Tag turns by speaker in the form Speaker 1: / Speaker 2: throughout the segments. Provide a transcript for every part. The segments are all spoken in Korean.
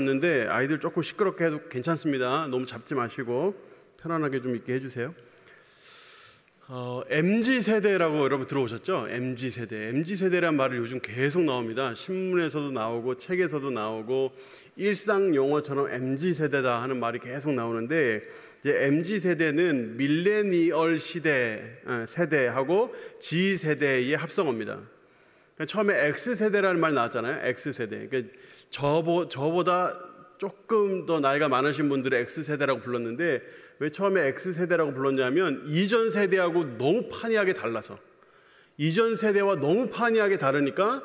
Speaker 1: 왔는데 아이들 조금 시끄럽게 해도 괜찮습니다. 너무 잡지 마시고 편안하게 좀 있게 해주세요. MZ세대라고 여러분 들어보셨죠? MZ세대. MZ세대란 말이 요즘 계속 나옵니다. 신문에서도 나오고 책에서도 나오고 일상 용어처럼 MZ세대다 하는 말이 계속 나오는데, 이제 MZ세대는 밀레니얼 세대하고 G세대의 합성어입니다. 처음에 X세대라는 말 나왔잖아요. X세대. 그러니까 저보다 조금 더 나이가 많으신 분들을 X세대라고 불렀는데, 왜 처음에 X세대라고 불렀냐면 이전 세대하고 너무 판이하게 달라서, 이전 세대와 너무 판이하게 다르니까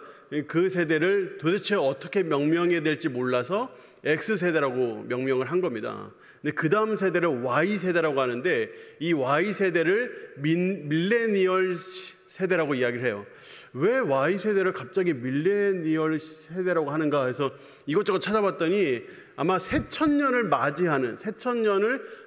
Speaker 1: 그 세대를 도대체 어떻게 명명해야 될지 몰라서 X세대라고 명명을 한 겁니다. 근데 그 다음 세대를 Y세대라고 하는데, 이 Y세대를 밀레니얼 세대라고 이야기를 해요. 왜 Y세대를 갑자기 밀레니얼 세대라고 하는가 해서 이것저것 찾아봤더니, 아마 새천년을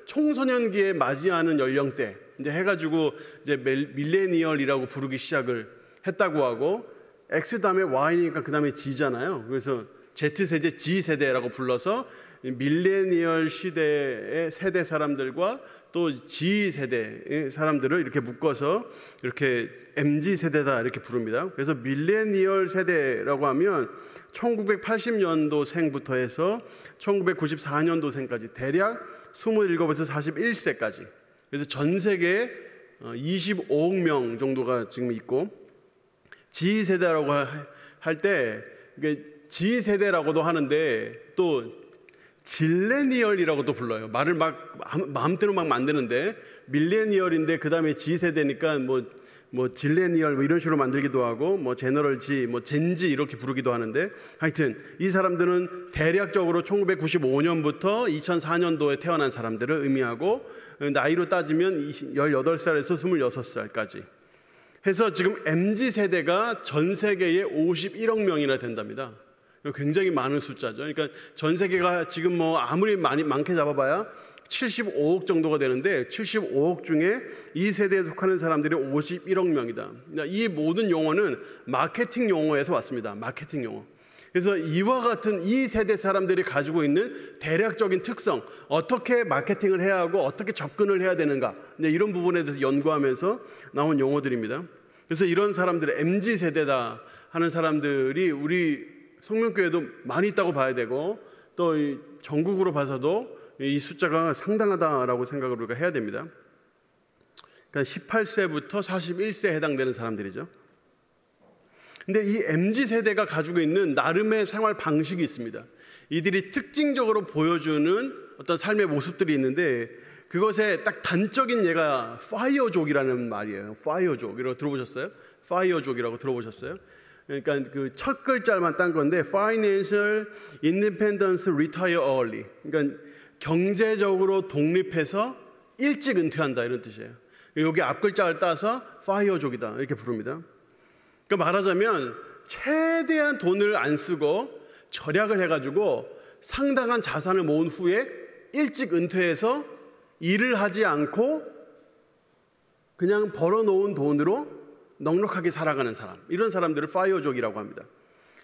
Speaker 1: 청소년기에 맞이하는 연령대 이제 해가지고 이제 밀레니얼이라고 부르기 시작을 했다고 하고, X 다음에 Y니까 그 다음에 G잖아요. 그래서 Z세대, G세대라고 불러서 밀레니얼 시대의 세대 사람들과 또 G세대의 사람들을 이렇게 묶어서 이렇게 MZ세대다 이렇게 부릅니다. 그래서 밀레니얼 세대라고 하면 1980년도생부터 해서 1994년도생까지 대략 27에서 41세까지, 그래서 전 세계에 25억 명 정도가 지금 있고, G세대라고 할 때 G세대라고도 하는데 또 질레니얼이라고도 불러요. 말을 막 마음대로 막 만드는데, 밀레니얼인데 그 다음에 G세대니까 뭐 질레니얼 뭐 이런 식으로 만들기도 하고, 뭐 제너럴 G, 뭐 젠지 이렇게 부르기도 하는데, 하여튼 이 사람들은 대략적으로 1995년부터 2004년도에 태어난 사람들을 의미하고, 나이로 따지면 18살에서 26살까지 해서 지금 MZ세대가 전 세계에 51억 명이나 된답니다. 굉장히 많은 숫자죠. 그러니까 전 세계가 지금 뭐 아무리 많게 잡아봐야 75억 정도가 되는데, 75억 중에 이 세대에 속하는 사람들이 51억 명이다. 이 모든 용어는 마케팅 용어에서 왔습니다. 마케팅 용어. 그래서 이와 같은 이 세대 사람들이 가지고 있는 대략적인 특성, 어떻게 마케팅을 해야 하고 어떻게 접근을 해야 되는가, 이런 부분에 대해서 연구하면서 나온 용어들입니다. 그래서 이런 사람들을 MZ세대다 하는 사람들이 우리 성명교회도 많이 있다고 봐야 되고, 또 전국으로 봐서도 이 숫자가 상당하다라고 생각을 우리가 해야 됩니다. 그러니까 18세부터 41세에 해당되는 사람들이죠. 근데 이 MZ세대가 가지고 있는 나름의 생활 방식이 있습니다. 이들이 특징적으로 보여주는 어떤 삶의 모습들이 있는데, 그것의 딱 단적인 예가 파이어족이라는 말이에요. 파이어족이라고 들어보셨어요? 파이어족이라고 들어보셨어요? 그러니까 그 첫 글자만 딴 건데, Financial Independence Retire Early. 그러니까 경제적으로 독립해서 일찍 은퇴한다 이런 뜻이에요. 여기 앞 글자를 따서 파이어족이다 이렇게 부릅니다. 그러니까 말하자면 최대한 돈을 안 쓰고 절약을 해가지고 상당한 자산을 모은 후에 일찍 은퇴해서 일을 하지 않고 그냥 벌어놓은 돈으로 넉넉하게 살아가는 사람, 이런 사람들을 파이어족이라고 합니다.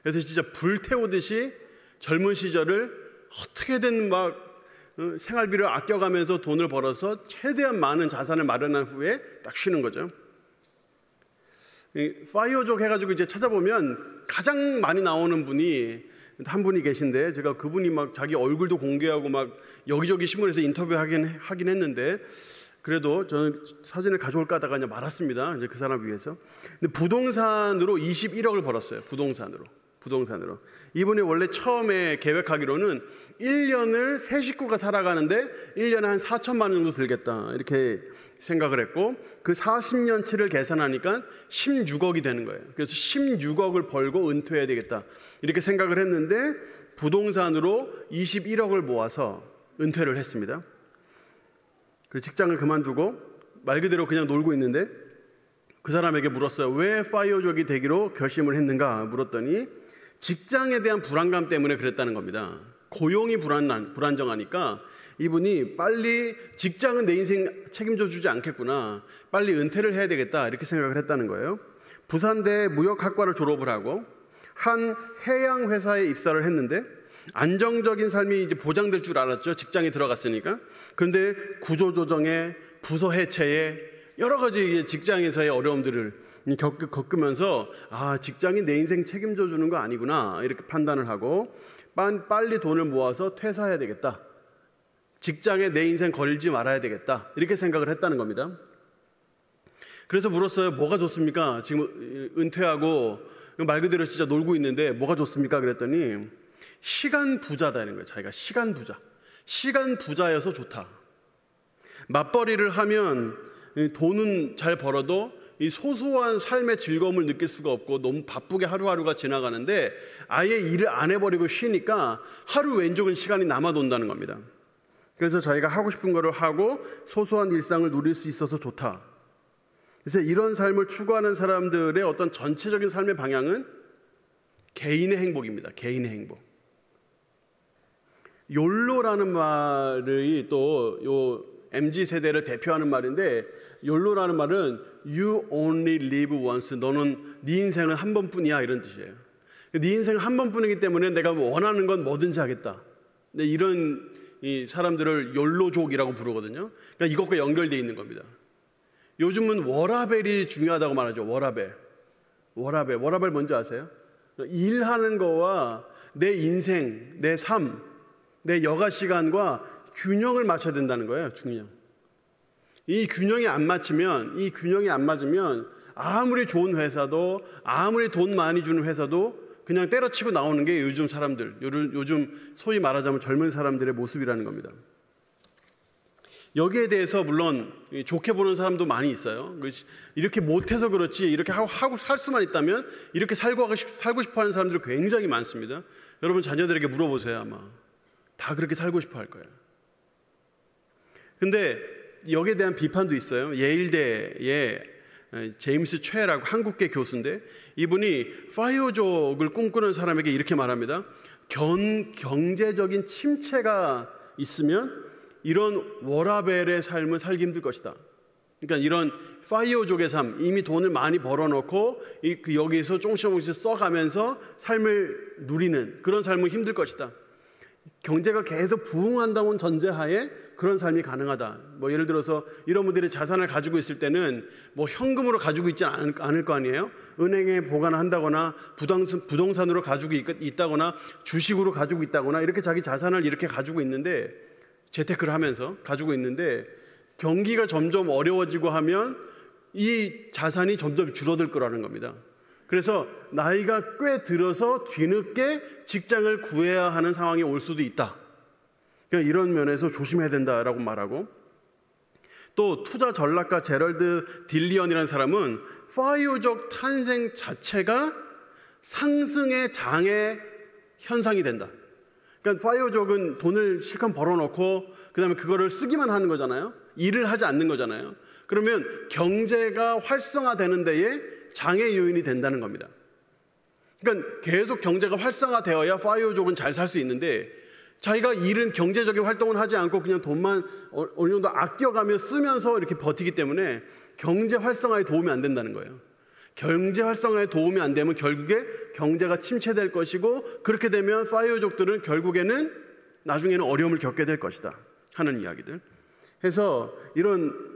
Speaker 1: 그래서 진짜 불태우듯이 젊은 시절을 어떻게든 막 생활비를 아껴가면서 돈을 벌어서 최대한 많은 자산을 마련한 후에 딱 쉬는 거죠. 파이어족 해가지고 이제 찾아보면 가장 많이 나오는 분이 한 분이 계신데, 제가 그분이 막 자기 얼굴도 공개하고 막 여기저기 신문에서 인터뷰하긴 했는데, 그래도 저는 사진을 가져올까 하다가 그냥 말았습니다. 이제 그 사람 위해서. 근데 부동산으로 21억을 벌었어요. 부동산으로. 이분이 원래 처음에 계획하기로는 1년을 세 식구가 살아가는데 1년에 한 4천만 원 정도 들겠다 이렇게 생각을 했고, 그 40년치를 계산하니까 16억이 되는 거예요. 그래서 16억을 벌고 은퇴해야 되겠다 이렇게 생각을 했는데, 부동산으로 21억을 모아서 은퇴를 했습니다. 그래서 직장을 그만두고 말 그대로 그냥 놀고 있는데, 그 사람에게 물었어요. 왜 파이어족이 되기로 결심을 했는가 물었더니, 직장에 대한 불안감 때문에 그랬다는 겁니다. 고용이 불안정하니까 이분이 빨리 직장은 내 인생 책임져 주지 않겠구나, 빨리 은퇴를 해야 되겠다 이렇게 생각을 했다는 거예요. 부산대 무역학과를 졸업을 하고 한 해양회사에 입사를 했는데, 안정적인 삶이 이제 보장될 줄 알았죠. 직장에 들어갔으니까. 그런데 구조조정에, 부서 해체에, 여러 가지 직장에서의 어려움들을 겪으면서 직장이 내 인생 책임져 주는 거 아니구나 이렇게 판단을 하고 빨리 돈을 모아서 퇴사해야 되겠다. 직장에 내 인생 걸지 말아야 되겠다. 이렇게 생각을 했다는 겁니다. 그래서 물었어요. 뭐가 좋습니까? 지금 은퇴하고 말 그대로 진짜 놀고 있는데 뭐가 좋습니까? 그랬더니 시간 부자다는 거예요. 자기가 시간 부자. 시간 부자여서 좋다. 맞벌이를 하면 돈은 잘 벌어도 이 소소한 삶의 즐거움을 느낄 수가 없고 너무 바쁘게 하루하루가 지나가는데 아예 일을 안 해버리고 쉬니까 하루 왼쪽은 시간이 남아돈다는 겁니다. 그래서 자기가 하고 싶은 거를 하고 소소한 일상을 누릴 수 있어서 좋다. 그래서 이런 삶을 추구하는 사람들의 어떤 전체적인 삶의 방향은 개인의 행복입니다. 개인의 행복. 욜로라는 말이 또 요 MZ 세대를 대표하는 말인데, 욜로라는 말은 You only live once. 너는 네 인생은 한 번뿐이야 이런 뜻이에요. 네 인생은 한 번뿐이기 때문에 내가 원하는 건 뭐든지 하겠다. 근데 이런 이 사람들을 욜로족이라고 부르거든요. 그러니까 이것과 연결되어 있는 겁니다. 요즘은 워라벨이 중요하다고 말하죠. 워라벨 뭔지 아세요? 일하는 거와 내 인생, 내 삶, 내 여가 시간과 균형을 맞춰야 된다는 거예요. 이 균형이 안 맞으면 아무리 좋은 회사도, 아무리 돈 많이 주는 회사도 그냥 때려치고 나오는 게 요즘 사람들, 요즘 소위 말하자면 젊은 사람들의 모습이라는 겁니다. 여기에 대해서 물론 좋게 보는 사람도 많이 있어요. 이렇게 못해서 그렇지, 이렇게 하고 살 수만 있다면 이렇게 살고 싶어 하는 사람들이 굉장히 많습니다. 여러분 자녀들에게 물어보세요. 아마 다 그렇게 살고 싶어 할 거예요. 근데 여기에 대한 비판도 있어요. 예일대의 제임스 최라고 한국계 교수인데, 이분이 파이어족을 꿈꾸는 사람에게 이렇게 말합니다. 경제적인 침체가 있으면 이런 워라벨의 삶을 살기 힘들 것이다. 그러니까 이런 파이어족의 삶, 이미 돈을 많이 벌어놓고 여기서 조금씩 써가면서 삶을 누리는 그런 삶은 힘들 것이다. 경제가 계속 부흥한다는 전제하에 그런 삶이 가능하다. 뭐 예를 들어서 이런 분들이 자산을 가지고 있을 때는 뭐 현금으로 가지고 있지 않을 거 아니에요. 은행에 보관을 한다거나 부동산으로 가지고 있다거나 주식으로 가지고 있다거나 이렇게 자기 자산을 이렇게 가지고 있는데, 재테크를 하면서 가지고 있는데, 경기가 점점 어려워지고 하면 이 자산이 점점 줄어들 거라는 겁니다. 그래서 나이가 꽤 들어서 뒤늦게 직장을 구해야 하는 상황이 올 수도 있다. 그러니까 이런 면에서 조심해야 된다라고 말하고, 또 투자 전략가 제럴드 딜리언이라는 사람은 파이어족 탄생 자체가 상승의 장애 현상이 된다. 그러니까 파이어족은 돈을 실컷 벌어놓고 그다음에 그거를 쓰기만 하는 거잖아요. 일을 하지 않는 거잖아요. 그러면 경제가 활성화되는 데에 장애 요인이 된다는 겁니다. 그러니까 계속 경제가 활성화되어야 파이어족은 잘 살 수 있는데, 자기가 일은 경제적인 활동을 하지 않고 그냥 돈만 어느 정도 아껴가며 쓰면서 이렇게 버티기 때문에 경제 활성화에 도움이 안 된다는 거예요. 경제 활성화에 도움이 안 되면 결국에 경제가 침체될 것이고, 그렇게 되면 파이어족들은 결국에는 나중에는 어려움을 겪게 될 것이다 하는 이야기들 해서 이런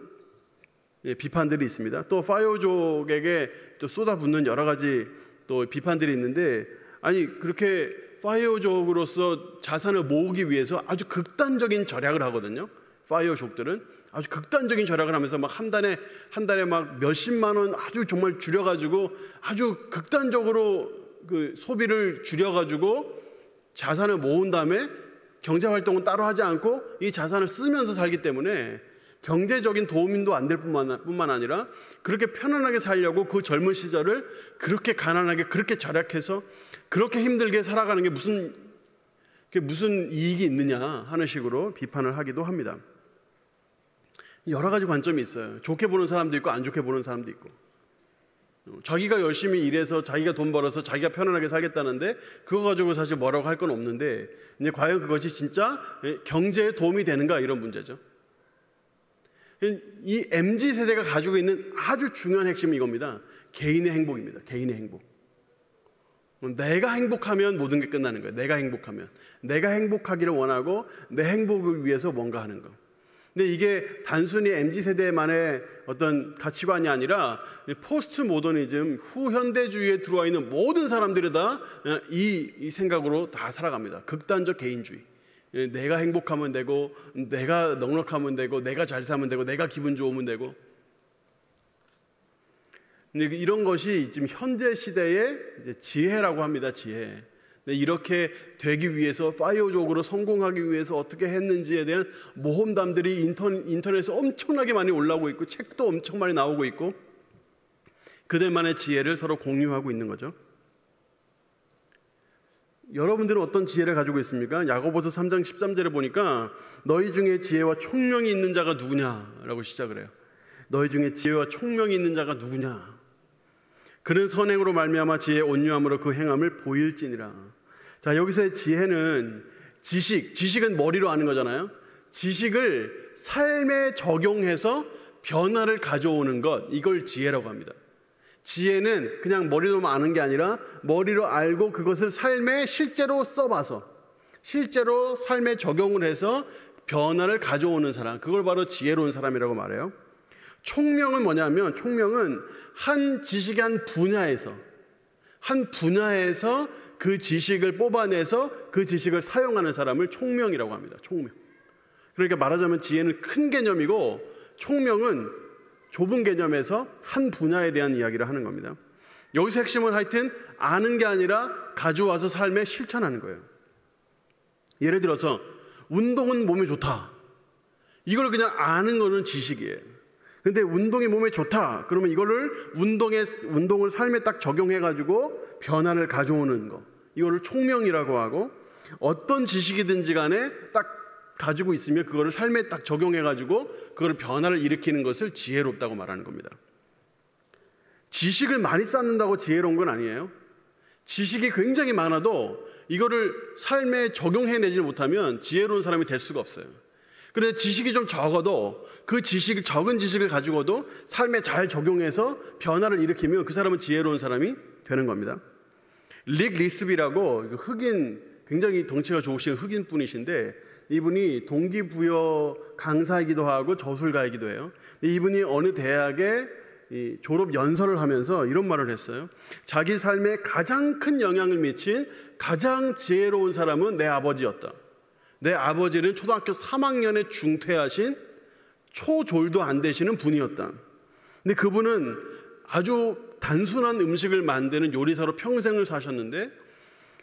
Speaker 1: 비판들이 있습니다. 또 파이어족에게 또 쏟아붓는 여러 가지 또 비판들이 있는데, 아니 그렇게 파이어족으로서 자산을 모으기 위해서 아주 극단적인 절약을 하거든요. 파이어족들은 아주 극단적인 절약을 하면서 막 한 달에 막 몇십만 원 아주 정말 줄여가지고 아주 극단적으로 그 소비를 줄여가지고 자산을 모은 다음에 경제 활동은 따로 하지 않고 이 자산을 쓰면서 살기 때문에 경제적인 도움도 안 될 뿐만 아니라 그렇게 편안하게 살려고 그 젊은 시절을 그렇게 가난하게 그렇게 절약해서 그렇게 힘들게 살아가는 게 무슨 이익이 있느냐 하는 식으로 비판을 하기도 합니다. 여러 가지 관점이 있어요. 좋게 보는 사람도 있고 안 좋게 보는 사람도 있고, 자기가 열심히 일해서 자기가 돈 벌어서 자기가 편안하게 살겠다는데 그거 가지고 사실 뭐라고 할 건 없는데, 이제 과연 그것이 진짜 경제에 도움이 되는가, 이런 문제죠. 이 MZ 세대가 가지고 있는 아주 중요한 핵심이 이겁니다. 개인의 행복입니다. 개인의 행복. 내가 행복하면 모든 게 끝나는 거예요. 내가 행복하면. 내가 행복하기를 원하고 내 행복을 위해서 뭔가 하는 거. 근데 이게 단순히 MZ세대만의 어떤 가치관이 아니라 포스트 모더니즘, 후현대주의에 들어와 있는 모든 사람들이 다 이 생각으로 다 살아갑니다. 극단적 개인주의. 내가 행복하면 되고, 내가 넉넉하면 되고, 내가 잘 살면 되고, 내가 기분 좋으면 되고. 근데 이런 것이 지금 현재 시대의 이제 지혜라고 합니다. 지혜. 이렇게 되기 위해서, 파이어족으로 성공하기 위해서 어떻게 했는지에 대한 모험담들이 인터넷에 엄청나게 많이 올라오고 있고, 책도 엄청 많이 나오고 있고, 그들만의 지혜를 서로 공유하고 있는 거죠. 여러분들은 어떤 지혜를 가지고 있습니까? 야고보서 3장 13절에 보니까 너희 중에 지혜와 총명이 있는 자가 누구냐라고 시작을 해요. 너희 중에 지혜와 총명이 있는 자가 누구냐? 그는 선행으로 말미암아 지혜의 온유함으로 그 행함을 보일지니라. 자, 여기서의 지혜는 지식은 머리로 아는 거잖아요. 지식을 삶에 적용해서 변화를 가져오는 것, 이걸 지혜라고 합니다. 지혜는 그냥 머리로만 아는 게 아니라 머리로 알고 그것을 삶에 실제로 써봐서, 실제로 삶에 적용을 해서 변화를 가져오는 사람, 그걸 바로 지혜로운 사람이라고 말해요. 총명은 뭐냐면, 총명은 한 지식의 한 분야에서 그 지식을 뽑아내서 그 지식을 사용하는 사람을 총명이라고 합니다. 총명. 그러니까 말하자면 지혜는 큰 개념이고 총명은 좁은 개념에서 한 분야에 대한 이야기를 하는 겁니다. 여기서 핵심은 하여튼 아는 게 아니라 가져와서 삶에 실천하는 거예요. 예를 들어서 운동은 몸에 좋다. 이걸 그냥 아는 거는 지식이에요. 근데 운동이 몸에 좋다. 그러면 이거를 운동을 삶에 딱 적용해가지고 변화를 가져오는 거. 이거를 총명이라고 하고, 어떤 지식이든지 간에 딱 가지고 있으면 그거를 삶에 딱 적용해가지고 그걸 변화를 일으키는 것을 지혜롭다고 말하는 겁니다. 지식을 많이 쌓는다고 지혜로운 건 아니에요. 지식이 굉장히 많아도 이거를 삶에 적용해내지 못하면 지혜로운 사람이 될 수가 없어요. 그래서 지식이 좀 적어도 그 적은 지식을 가지고도 삶에 잘 적용해서 변화를 일으키면 그 사람은 지혜로운 사람이 되는 겁니다. 릭 리스비라고 흑인, 굉장히 덩치가 좋으신 흑인 분이신데, 이분이 동기부여 강사이기도 하고 저술가이기도 해요. 이분이 어느 대학에 졸업 연설을 하면서 이런 말을 했어요. 자기 삶에 가장 큰 영향을 미친 가장 지혜로운 사람은 내 아버지였다. 내 아버지는 초등학교 3학년에 중퇴하신 초졸도 안 되시는 분이었다. 근데 그분은 아주 단순한 음식을 만드는 요리사로 평생을 사셨는데,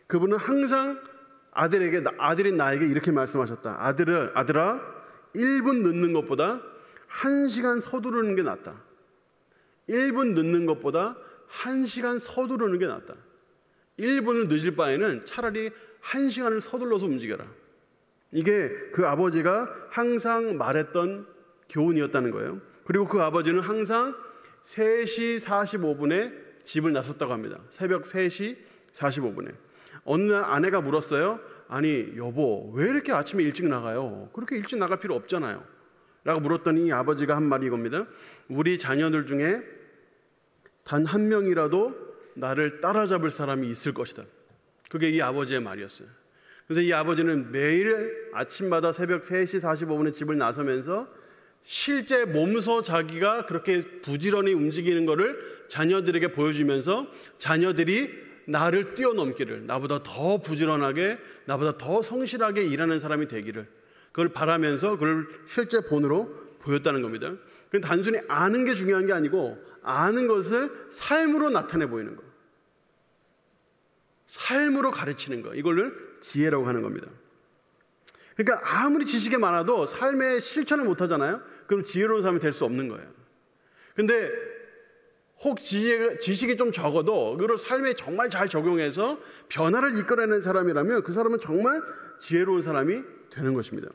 Speaker 1: 그분은 항상 아들인 나에게 이렇게 말씀하셨다. 아들아, 1분 늦는 것보다 1시간 서두르는 게 낫다. 1분 늦는 것보다 1시간 서두르는 게 낫다. 1분을 늦을 바에는 차라리 1시간을 서둘러서 움직여라. 이게 그 아버지가 항상 말했던 교훈이었다는 거예요. 그리고 그 아버지는 항상 3시 45분에 집을 나섰다고 합니다. 새벽 3시 45분에. 어느 날 아내가 물었어요. 아니 여보, 왜 이렇게 아침에 일찍 나가요? 그렇게 일찍 나갈 필요 없잖아요 라고 물었더니 이 아버지가 한 말이 이겁니다. 우리 자녀들 중에 단 한 명이라도 나를 따라잡을 사람이 있을 것이다. 그게 이 아버지의 말이었어요. 그래서 이 아버지는 매일 아침마다 새벽 3시 45분에 집을 나서면서 실제 몸소 자기가 그렇게 부지런히 움직이는 거를 자녀들에게 보여주면서 자녀들이 나를 뛰어넘기를, 나보다 더 부지런하게, 나보다 더 성실하게 일하는 사람이 되기를, 그걸 바라면서 그걸 실제 본으로 보였다는 겁니다. 그건 단순히 아는 게 중요한 게 아니고 아는 것을 삶으로 나타내 보이는 거, 삶으로 가르치는 거, 이걸 지혜라고 하는 겁니다. 그러니까 아무리 지식이 많아도 삶에 실천을 못 하잖아요. 그럼 지혜로운 사람이 될 수 없는 거예요. 근데 혹 지식이 좀 적어도 그걸 삶에 정말 잘 적용해서 변화를 이끌어내는 사람이라면 그 사람은 정말 지혜로운 사람이 되는 것입니다.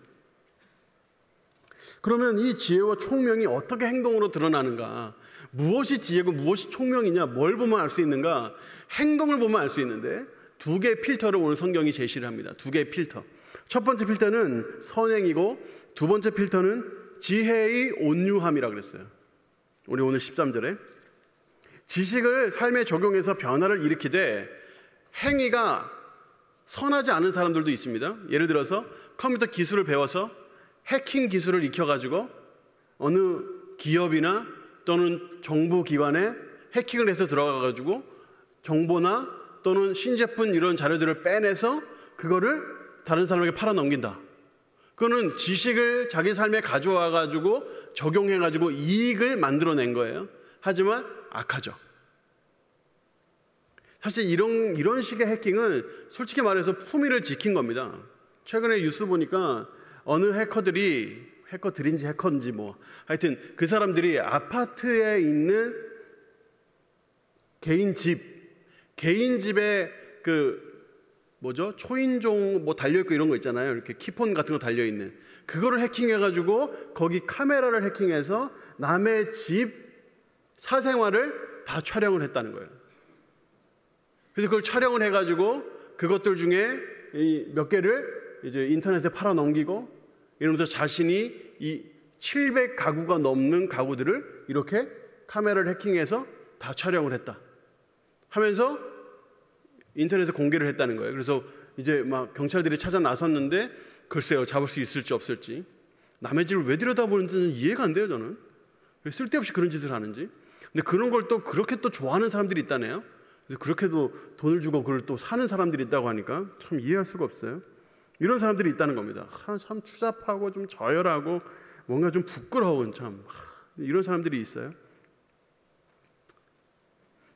Speaker 1: 그러면 이 지혜와 총명이 어떻게 행동으로 드러나는가? 무엇이 지혜고 무엇이 총명이냐? 뭘 보면 알 수 있는가? 행동을 보면 알 수 있는데 두 개의 필터를 오늘 성경이 제시를 합니다. 두 개의 필터. 첫 번째 필터는 선행이고 두 번째 필터는 지혜의 온유함이라고 그랬어요. 우리 오늘 13절에 지식을 삶에 적용해서 변화를 일으키되 행위가 선하지 않은 사람들도 있습니다. 예를 들어서 컴퓨터 기술을 배워서 해킹 기술을 익혀가지고 어느 기업이나 또는 정부기관에 해킹을 해서 들어가가지고 정보나 또는 신제품 이런 자료들을 빼내서 그거를 다른 사람에게 팔아넘긴다. 그거는 지식을 자기 삶에 가져와가지고 적용해가지고 이익을 만들어낸 거예요. 하지만 악하죠. 사실 이런 식의 해킹은 솔직히 말해서 품위를 지킨 겁니다. 최근에 뉴스 보니까 어느 해커들인지 해커인지 뭐 하여튼 그 사람들이 아파트에 있는 개인 집에 초인종 뭐 달려있고 이런 거 있잖아요. 이렇게 키폰 같은 거 달려있는 그거를 해킹해가지고 거기 카메라를 해킹해서 남의 집 사생활을 다 촬영을 했다는 거예요. 그래서 그걸 촬영을 해가지고 그것들 중에 몇 개를 이제 인터넷에 팔아넘기고 이러면서 자신이 이 700가구가 넘는 가구들을 이렇게 카메라를 해킹해서 다 촬영을 했다 하면서 인터넷에 공개를 했다는 거예요. 그래서 이제 막 경찰들이 찾아 나섰는데 글쎄요, 잡을 수 있을지 없을지. 남의 집을 왜 들여다보는지는 이해가 안 돼요, 저는. 왜 쓸데없이 그런 짓을 하는지. 근데 그런 걸 또 그렇게 또 좋아하는 사람들이 있다네요. 그래서 그렇게도 돈을 주고 그걸 또 사는 사람들이 있다고 하니까 참 이해할 수가 없어요. 이런 사람들이 있다는 겁니다. 참 추잡하고 좀 저열하고 뭔가 좀 부끄러운 이런 사람들이 있어요.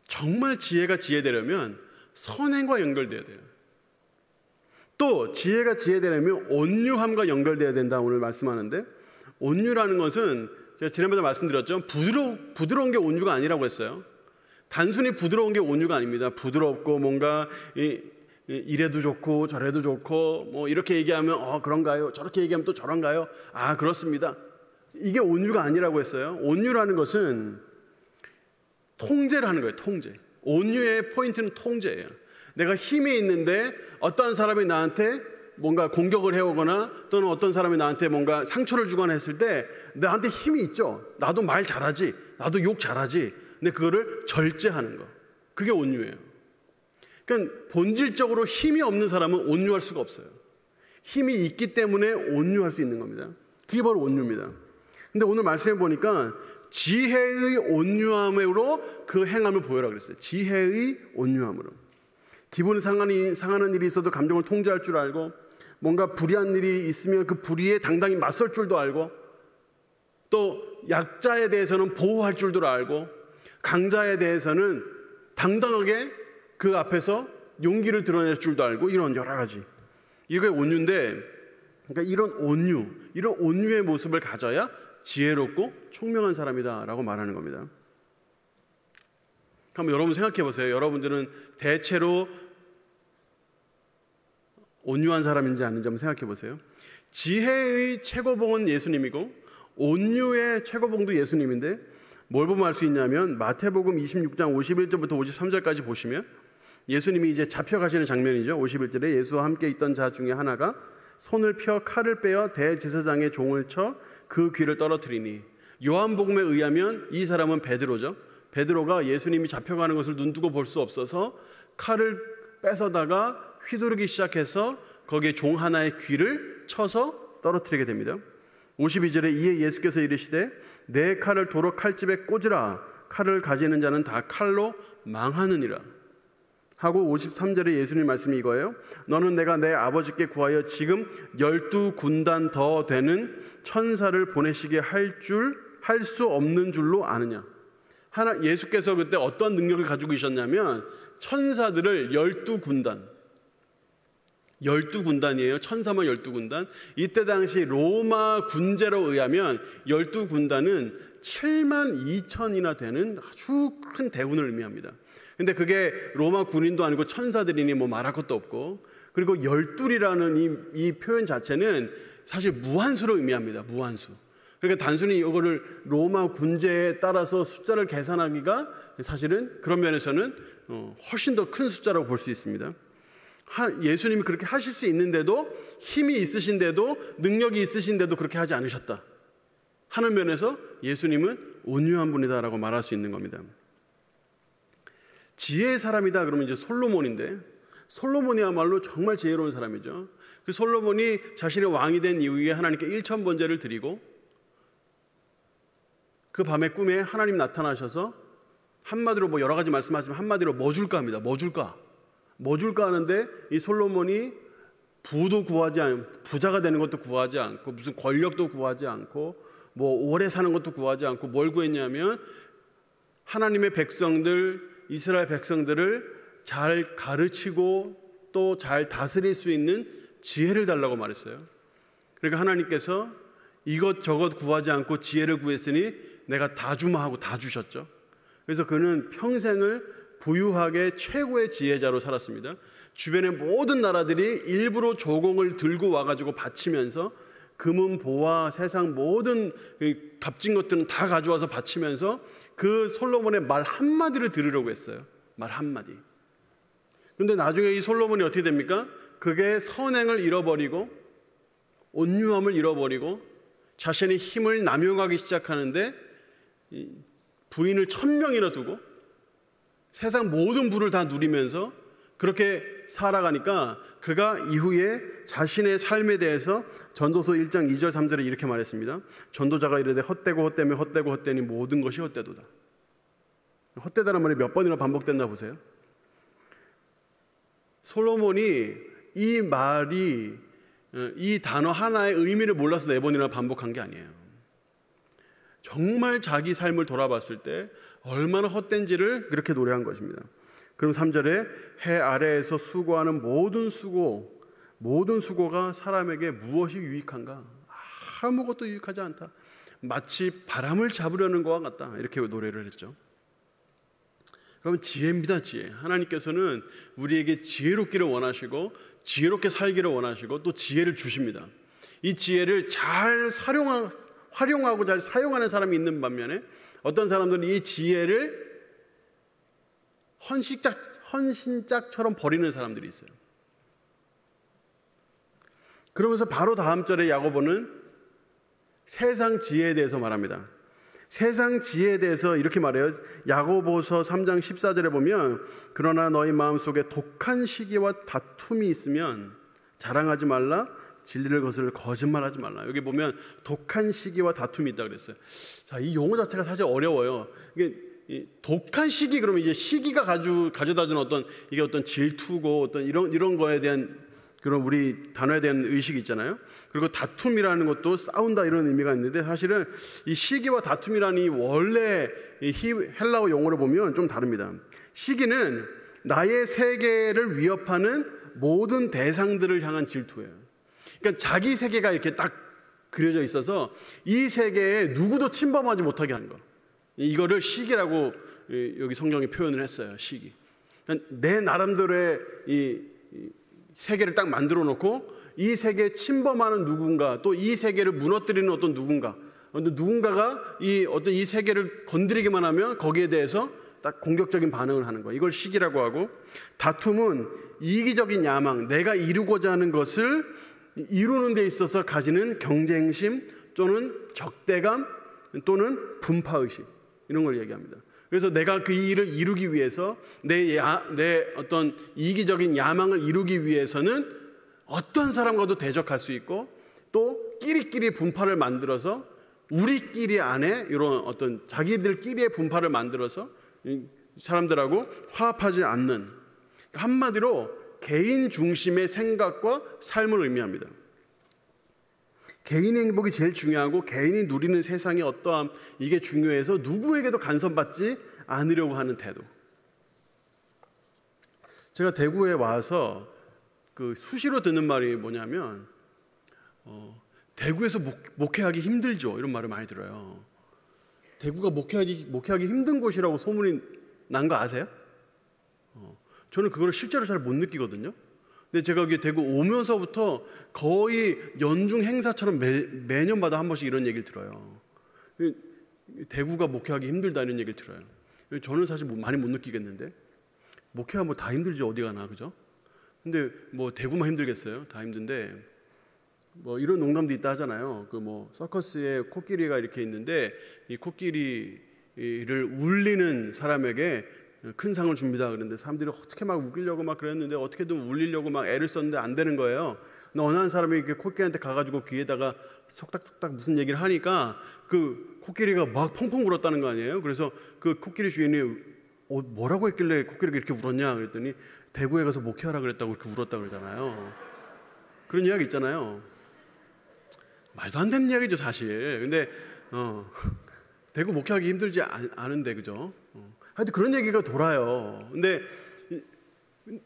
Speaker 1: 정말 지혜가 지혜되려면 선행과 연결돼야 돼요. 또 지혜가 지혜되려면 온유함과 연결돼야 된다 오늘 말씀하는데, 온유라는 것은 제가 지난번에 말씀드렸죠. 부드러운 게 온유가 아니라고 했어요. 단순히 부드러운 게 온유가 아닙니다. 부드럽고 뭔가 이래도 좋고 저래도 좋고 뭐 이렇게 얘기하면 그런가요? 저렇게 얘기하면 또 저런가요? 그렇습니다. 이게 온유가 아니라고 했어요. 온유라는 것은 통제를 하는 거예요. 통제. 온유의 포인트는 통제예요. 내가 힘이 있는데 어떤 사람이 나한테 뭔가 공격을 해오거나 또는 어떤 사람이 나한테 뭔가 상처를 주거나 했을 때 나한테 힘이 있죠. 나도 말 잘하지. 나도 욕 잘하지. 근데 그거를 절제하는 거. 그게 온유예요. 그러니까 본질적으로 힘이 없는 사람은 온유할 수가 없어요. 힘이 있기 때문에 온유할 수 있는 겁니다. 그게 바로 온유입니다. 근데 오늘 말씀해 보니까 지혜의 온유함으로 그 행함을 보여라 그랬어요. 지혜의 온유함으로. 기분이 상하는 일이 있어도 감정을 통제할 줄 알고, 뭔가 불의한 일이 있으면 그 불의에 당당히 맞설 줄도 알고, 또 약자에 대해서는 보호할 줄도 알고, 강자에 대해서는 당당하게 그 앞에서 용기를 드러낼 줄도 알고, 이런 여러 가지. 이게 온유인데, 그러니까 이런 온유의 모습을 가져야 지혜롭고 총명한 사람이다라고 말하는 겁니다. 그럼 여러분 생각해 보세요. 여러분들은 대체로 온유한 사람인지 아닌지 한번 생각해 보세요. 지혜의 최고봉은 예수님이고 온유의 최고봉도 예수님인데, 뭘 보면 알 수 있냐면 마태복음 26장 51절부터 53절까지 보시면 예수님이 이제 잡혀가시는 장면이죠. 51절에 예수와 함께 있던 자 중에 하나가 손을 펴 칼을 빼어 대제사장의 종을 쳐 그 귀를 떨어뜨리니, 요한복음에 의하면 이 사람은 베드로죠. 베드로가 예수님이 잡혀가는 것을 눈두고 볼 수 없어서 칼을 뺏어다가 휘두르기 시작해서 거기에 종 하나의 귀를 쳐서 떨어뜨리게 됩니다. 52절에 이에 예수께서 이르시되 내 칼을 도로 칼집에 꽂으라. 칼을 가지는 자는 다 칼로 망하느니라 하고, 53절에 예수님 말씀이 이거예요. 너는 내가 내 아버지께 구하여 지금 12군단 더 되는 천사를 보내시게 할 수 없는 줄로 아느냐. 예수께서 그때 어떤 능력을 가지고 계셨냐면 천사들을 12군단이에요. 천사만 12군단. 이때 당시 로마 군제로 의하면 12군단은 7만 2천이나 되는 아주 큰 대군을 의미합니다. 근데 그게 로마 군인도 아니고 천사들이니 뭐 말할 것도 없고, 그리고 12이라는 이 표현 자체는 사실 무한수를 의미합니다. 무한수. 그러니까 단순히 이거를 로마 군제에 따라서 숫자를 계산하기가 사실은 그런 면에서는 훨씬 더 큰 숫자라고 볼 수 있습니다. 예수님이 그렇게 하실 수 있는데도, 힘이 있으신데도, 능력이 있으신데도 그렇게 하지 않으셨다 하는 면에서 예수님은 온유한 분이다라고 말할 수 있는 겁니다. 지혜의 사람이다 그러면 이제 솔로몬인데, 솔로몬이야말로 정말 지혜로운 사람이죠. 그 솔로몬이 자신의 왕이 된 이후에 하나님께 1,000번제를 드리고 그 밤에 꿈에 하나님 나타나셔서 한마디로 뭐 여러 가지 말씀하시면 한마디로 뭐 줄까 합니다. 뭐 줄까 하는데 이 솔로몬이 부도 구하지 않고 부자가 되는 것도 구하지 않고 무슨 권력도 구하지 않고 뭐 오래 사는 것도 구하지 않고 뭘 구했냐면 하나님의 백성들, 이스라엘 백성들을 잘 가르치고 또 잘 다스릴 수 있는 지혜를 달라고 말했어요. 그러니까 하나님께서 이것저것 구하지 않고 지혜를 구했으니 내가 다 주마 하고 다 주셨죠. 그래서 그는 평생을 부유하게 최고의 지혜자로 살았습니다. 주변의 모든 나라들이 일부러 조공을 들고 와가지고 바치면서 금은 보화 세상 모든 값진 것들은 다 가져와서 바치면서 그 솔로몬의 말 한마디를 들으려고 했어요. 말 한마디. 그런데 나중에 이 솔로몬이 어떻게 됩니까? 그게 선행을 잃어버리고 온유함을 잃어버리고 자신의 힘을 남용하기 시작하는데 부인을 1,000명이나 두고 세상 모든 부를 다 누리면서 그렇게 살아가니까 그가 이후에 자신의 삶에 대해서 전도서 1장 2절 3절에 이렇게 말했습니다. 전도자가 이르되 헛되고 헛되며 헛되고 헛되니 모든 것이 헛되도다. 헛되다는 말이 몇 번이나 반복됐나 보세요. 솔로몬이 이 말이 이 단어 하나의 의미를 몰라서 4번이나 반복한 게 아니에요. 정말 자기 삶을 돌아봤을 때 얼마나 헛된지를 그렇게 노래한 것입니다. 그럼 3절에 해 아래에서 수고하는 모든 수고가 사람에게 무엇이 유익한가? 아무것도 유익하지 않다. 마치 바람을 잡으려는 것과 같다. 이렇게 노래를 했죠. 그럼 지혜입니다. 지혜. 하나님께서는 우리에게 지혜롭기를 원하시고 지혜롭게 살기를 원하시고 또 지혜를 주십니다. 이 지혜를 잘 활용하고 잘 사용하는 사람이 있는 반면에 어떤 사람들은 이 지혜를 헌신짝처럼 버리는 사람들이 있어요. 그러면서 바로 다음 절에 야고보는 세상 지혜에 대해서 말합니다. 세상 지혜에 대해서 이렇게 말해요. 야고보서 3장 14절에 보면 그러나 너희 마음속에 독한 시기와 다툼이 있으면 자랑하지 말라. 진리를 거스를 거짓말하지 말라. 여기 보면 독한 시기와 다툼이 있다 그랬어요. 자, 이 용어 자체가 사실 어려워요. 이게 독한 시기 그러면 이제 시기가 가져다주는 어떤 질투고 어떤 이런 거에 대한 그런 우리 단어에 대한 의식이 있잖아요. 그리고 다툼이라는 것도 싸운다 이런 의미가 있는데 사실은 이 시기와 다툼이라는 이 원래 이 헬라어 용어를 보면 좀 다릅니다. 시기는 나의 세계를 위협하는 모든 대상들을 향한 질투예요. 그러니까 자기 세계가 이렇게 딱 그려져 있어서 이 세계에 누구도 침범하지 못하게 하는 거. 이거를 시기라고 여기 성경이 표현을 했어요. 시기. 그러니까 내 나름대로의 이 세계를 딱 만들어 놓고 이 세계에 침범하는 누군가 또 이 세계를 무너뜨리는 어떤 누군가가 이 세계를 건드리기만 하면 거기에 대해서 딱 공격적인 반응을 하는 거. 이걸 시기라고 하고 다툼은 이기적인 야망, 내가 이루고자 하는 것을 이루는 데 있어서 가지는 경쟁심 또는 적대감 또는 분파의식 이런 걸 얘기합니다. 그래서 내가 그 일을 이루기 위해서 내 어떤 이기적인 야망을 이루기 위해서는 어떤 사람과도 대적할 수 있고 또 끼리끼리 분파를 만들어서 우리끼리 안에 이런 어떤 자기들끼리의 분파를 만들어서 사람들하고 화합하지 않는 한마디로 개인 중심의 생각과 삶을 의미합니다. 개인의 행복이 제일 중요하고 개인이 누리는 세상의 어떠함 이게 중요해서 누구에게도 간섭받지 않으려고 하는 태도. 제가 대구에 와서 그 수시로 듣는 말이 뭐냐면 대구에서 목회하기 힘들죠 이런 말을 많이 들어요. 대구가 목회하기 힘든 곳이라고 소문이 난 거 아세요? 저는 그걸 실제로 잘 못 느끼거든요. 근데 제가 여기 대구 오면서부터 거의 연중 행사처럼 매년마다 한 번씩 이런 얘기를 들어요. 대구가 목회하기 힘들다 이런 얘기를 들어요. 저는 사실 많이 못 느끼겠는데 목회하면 뭐 다 힘들지 어디 가나 그죠? 근데 뭐 대구만 힘들겠어요? 다 힘든데 뭐 이런 농담도 있다 하잖아요. 그 뭐 서커스에 코끼리가 이렇게 있는데 이 코끼리를 울리는 사람에게 큰 상을 줍니다. 그런데 사람들이 어떻게 막 우기려고 막 그랬는데 어떻게든 울리려고 막 애를 썼는데 안 되는 거예요. 근데 어느 한 사람이 이렇게 코끼리한테 가가지고 귀에다가 속닥속닥 무슨 얘기를 하니까 그 코끼리가 막 펑펑 울었다는 거 아니에요. 그래서 그 코끼리 주인이 뭐라고 했길래 코끼리가 이렇게 울었냐 그랬더니 대구에 가서 목회하라 그랬다고 이렇게 울었다고 그러잖아요. 그런 이야기 있잖아요. 말도 안 되는 이야기죠 사실. 근데 대구 목회하기 힘들지 않은데 그죠? 하여튼 그런 얘기가 돌아요. 근데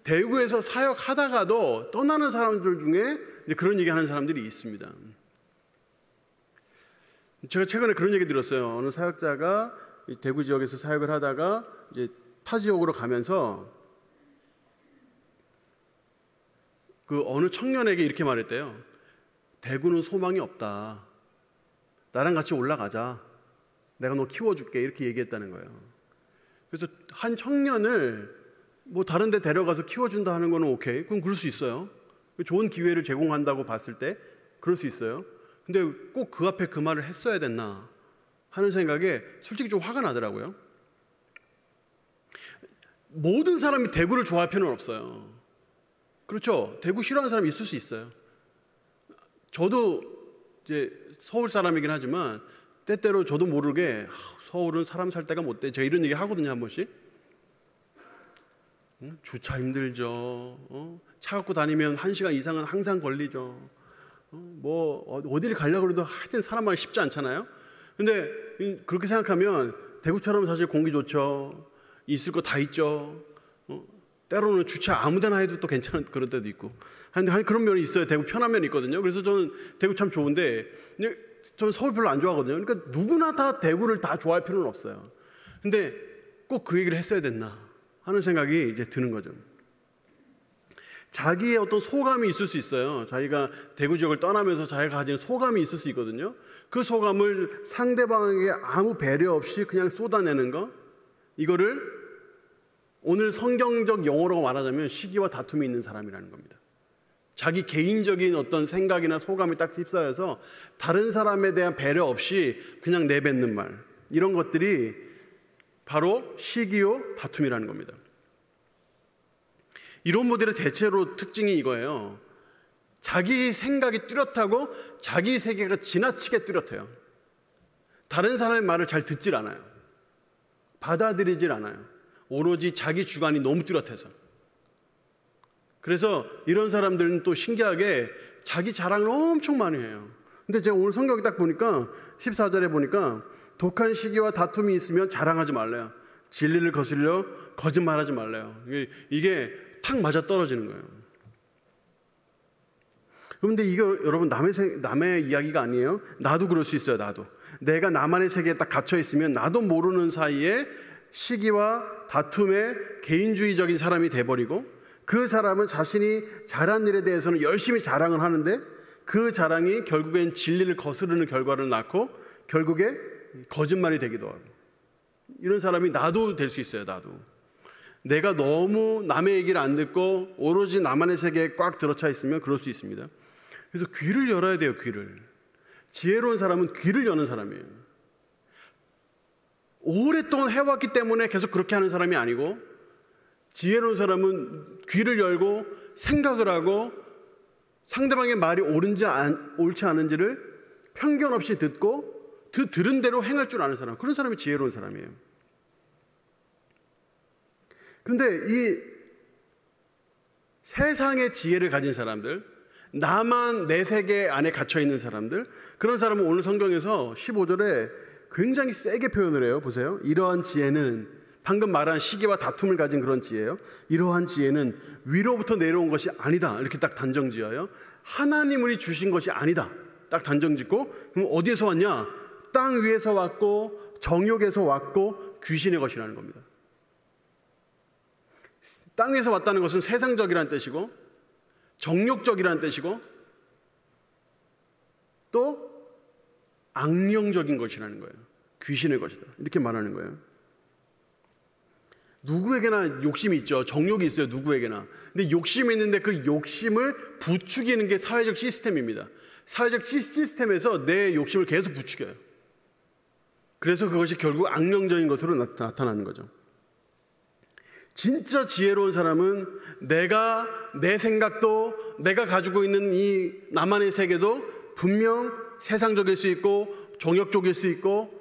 Speaker 1: 대구에서 사역하다가도 떠나는 사람들 중에 그런 얘기하는 사람들이 있습니다. 제가 최근에 그런 얘기 들었어요. 어느 사역자가 대구 지역에서 사역을 하다가 이제 타 지역으로 가면서 그 어느 청년에게 이렇게 말했대요. 대구는 소망이 없다. 나랑 같이 올라가자. 내가 너 키워줄게. 이렇게 얘기했다는 거예요. 그래서 한 청년을 뭐 다른 데 데려가서 키워준다 하는 거는 오케이. 그럼 그럴 수 있어요. 좋은 기회를 제공한다고 봤을 때 그럴 수 있어요. 근데 꼭 그 앞에 그 말을 했어야 됐나 하는 생각에 솔직히 좀 화가 나더라고요. 모든 사람이 대구를 좋아할 필요는 없어요. 그렇죠. 대구 싫어하는 사람이 있을 수 있어요. 저도 이제 서울 사람이긴 하지만 때때로 저도 모르게 서울은 사람 살 데가 못 돼. 제가 이런 얘기 하거든요 한 번씩. 주차 힘들죠. 차 갖고 다니면 1시간 이상은 항상 걸리죠. 뭐 어디를 가려고 해도 하여튼 사람 말이 쉽지 않잖아요. 근데 그렇게 생각하면 대구처럼 사실 공기 좋죠. 있을 거 다 있죠. 때로는 주차 아무데나 해도 또 괜찮은 그런 데도 있고. 근데 그런 면이 있어요. 대구 편한 면이 있거든요. 그래서 저는 대구 참 좋은데 저는 서울 별로 안 좋아하거든요. 그러니까 누구나 다 대구를 다 좋아할 필요는 없어요. 근데 꼭 그 얘기를 했어야 됐나 하는 생각이 이제 드는 거죠. 자기의 어떤 소감이 있을 수 있어요. 자기가 대구 지역을 떠나면서 자기가 가진 소감이 있을 수 있거든요. 그 소감을 상대방에게 아무 배려 없이 그냥 쏟아내는 거, 이거를 오늘 성경적 용어로 말하자면 시기와 다툼이 있는 사람이라는 겁니다. 자기 개인적인 어떤 생각이나 소감이 딱 휩싸여서 다른 사람에 대한 배려 없이 그냥 내뱉는 말, 이런 것들이 바로 시기요 다툼이라는 겁니다. 이런 모델의 대체로 특징이 이거예요. 자기 생각이 뚜렷하고 자기 세계가 지나치게 뚜렷해요. 다른 사람의 말을 잘 듣질 않아요. 받아들이질 않아요. 오로지 자기 주관이 너무 뚜렷해서. 그래서 이런 사람들은 또 신기하게 자기 자랑을 엄청 많이 해요. 근데 제가 오늘 성경 딱 보니까 14절에 보니까 독한 시기와 다툼이 있으면 자랑하지 말래요. 진리를 거슬려 거짓말하지 말래요. 이게 탁 맞아 떨어지는 거예요. 그런데 이거 여러분 남의 이야기가 아니에요. 나도 그럴 수 있어요. 나도 내가 나만의 세계에 딱 갇혀 있으면 나도 모르는 사이에 시기와 다툼에 개인주의적인 사람이 돼버리고, 그 사람은 자신이 잘한 일에 대해서는 열심히 자랑을 하는데 그 자랑이 결국엔 진리를 거스르는 결과를 낳고 결국에 거짓말이 되기도 하고, 이런 사람이 나도 될 수 있어요. 나도 내가 너무 남의 얘기를 안 듣고 오로지 나만의 세계에 꽉 들어차 있으면 그럴 수 있습니다. 그래서 귀를 열어야 돼요. 귀를. 지혜로운 사람은 귀를 여는 사람이에요. 오랫동안 해왔기 때문에 계속 그렇게 하는 사람이 아니고, 지혜로운 사람은 귀를 열고 생각을 하고 상대방의 말이 옳지 않은지를 편견 없이 듣고 들은 대로 행할 줄 아는 사람, 그런 사람이 지혜로운 사람이에요. 그런데 이 세상의 지혜를 가진 사람들, 나만 내 세계 안에 갇혀 있는 사람들, 그런 사람은 오늘 성경에서 15절에 굉장히 세게 표현을 해요. 보세요. 이러한 지혜는, 방금 말한 시기와 다툼을 가진 그런 지혜예요. 이러한 지혜는 위로부터 내려온 것이 아니다. 이렇게 딱 단정지어요. 하나님이 주신 것이 아니다. 딱 단정짓고, 그럼 어디에서 왔냐? 땅 위에서 왔고 정욕에서 왔고 귀신의 것이라는 겁니다. 땅 위에서 왔다는 것은 세상적이라는 뜻이고 정욕적이라는 뜻이고 또 악령적인 것이라는 거예요. 귀신의 것이다. 이렇게 말하는 거예요. 누구에게나 욕심이 있죠. 정욕이 있어요. 누구에게나. 근데 욕심이 있는데 그 욕심을 부추기는 게 사회적 시스템입니다. 사회적 시스템에서 내 욕심을 계속 부추겨요. 그래서 그것이 결국 악령적인 것으로 나타나는 거죠. 진짜 지혜로운 사람은 내 생각도, 내가 가지고 있는 이 나만의 세계도 분명 세상적일 수 있고 정욕적일 수 있고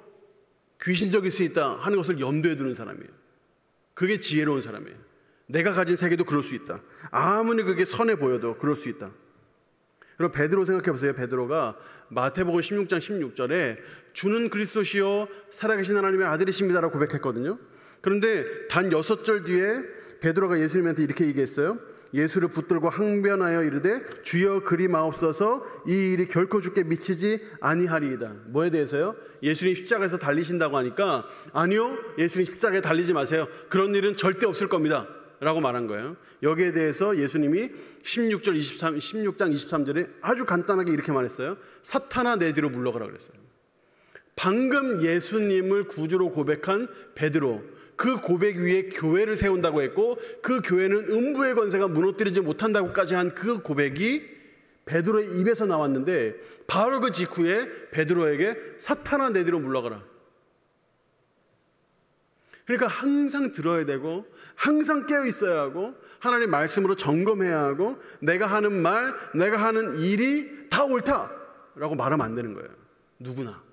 Speaker 1: 귀신적일 수 있다 하는 것을 염두에 두는 사람이에요. 그게 지혜로운 사람이에요. 내가 가진 세계도 그럴 수 있다. 아무리 그게 선해 보여도 그럴 수 있다. 그럼 베드로 생각해 보세요. 베드로가 마태복음 16장 16절에 주는 그리스도시요 살아계신 하나님의 아들이십니다라고 고백했거든요. 그런데 단 6절 뒤에 베드로가 예수님한테 이렇게 얘기했어요. 예수를 붙들고 항변하여 이르되 주여 그리 마옵소서 이 일이 결코 주께 미치지 아니하리이다. 뭐에 대해서요? 예수님 십자가에서 달리신다고 하니까 아니요, 예수님 십자가에 달리지 마세요. 그런 일은 절대 없을 겁니다 라고 말한 거예요. 여기에 대해서 예수님이 16장 23절에 아주 간단하게 이렇게 말했어요. 사탄아 내 뒤로 물러가라 그랬어요. 방금 예수님을 구주로 고백한 베드로, 그 고백 위에 교회를 세운다고 했고 그 교회는 음부의 권세가 무너뜨리지 못한다고까지 한 그 고백이 베드로의 입에서 나왔는데 바로 그 직후에 베드로에게 사탄아 내 뒤로 물러가라. 그러니까 항상 들어야 되고 항상 깨어 있어야 하고 하나님 말씀으로 점검해야 하고 내가 하는 말, 내가 하는 일이 다 옳다라고 말하면 안 되는 거예요. 누구나.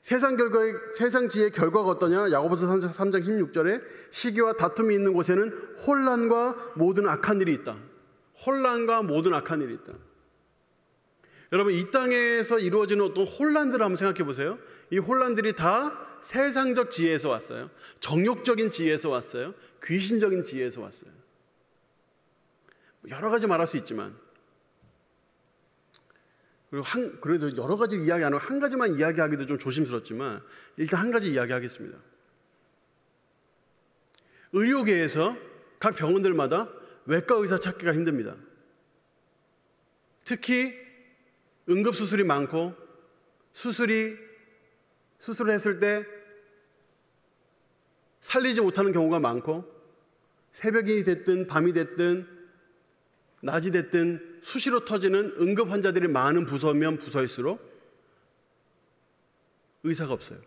Speaker 1: 세상 지혜의 결과가 어떠냐? 야고보서 3장 16절에 시기와 다툼이 있는 곳에는 혼란과 모든 악한 일이 있다. 혼란과 모든 악한 일이 있다. 여러분, 이 땅에서 이루어지는 어떤 혼란들을 한번 생각해 보세요. 이 혼란들이 다 세상적 지혜에서 왔어요. 정욕적인 지혜에서 왔어요. 귀신적인 지혜에서 왔어요. 여러 가지 말할 수 있지만, 그리고 그래도 여러 가지를 이야기 안 하고 한 가지만 이야기하기도 좀 조심스럽지만 일단 한 가지 이야기하겠습니다. 의료계에서 각 병원들마다 외과 의사 찾기가 힘듭니다. 특히 응급수술이 많고 수술을 했을 때 살리지 못하는 경우가 많고 새벽이 됐든 밤이 됐든 낮이 됐든 수시로 터지는 응급 환자들이 많은 부서면 부서일수록 의사가 없어요.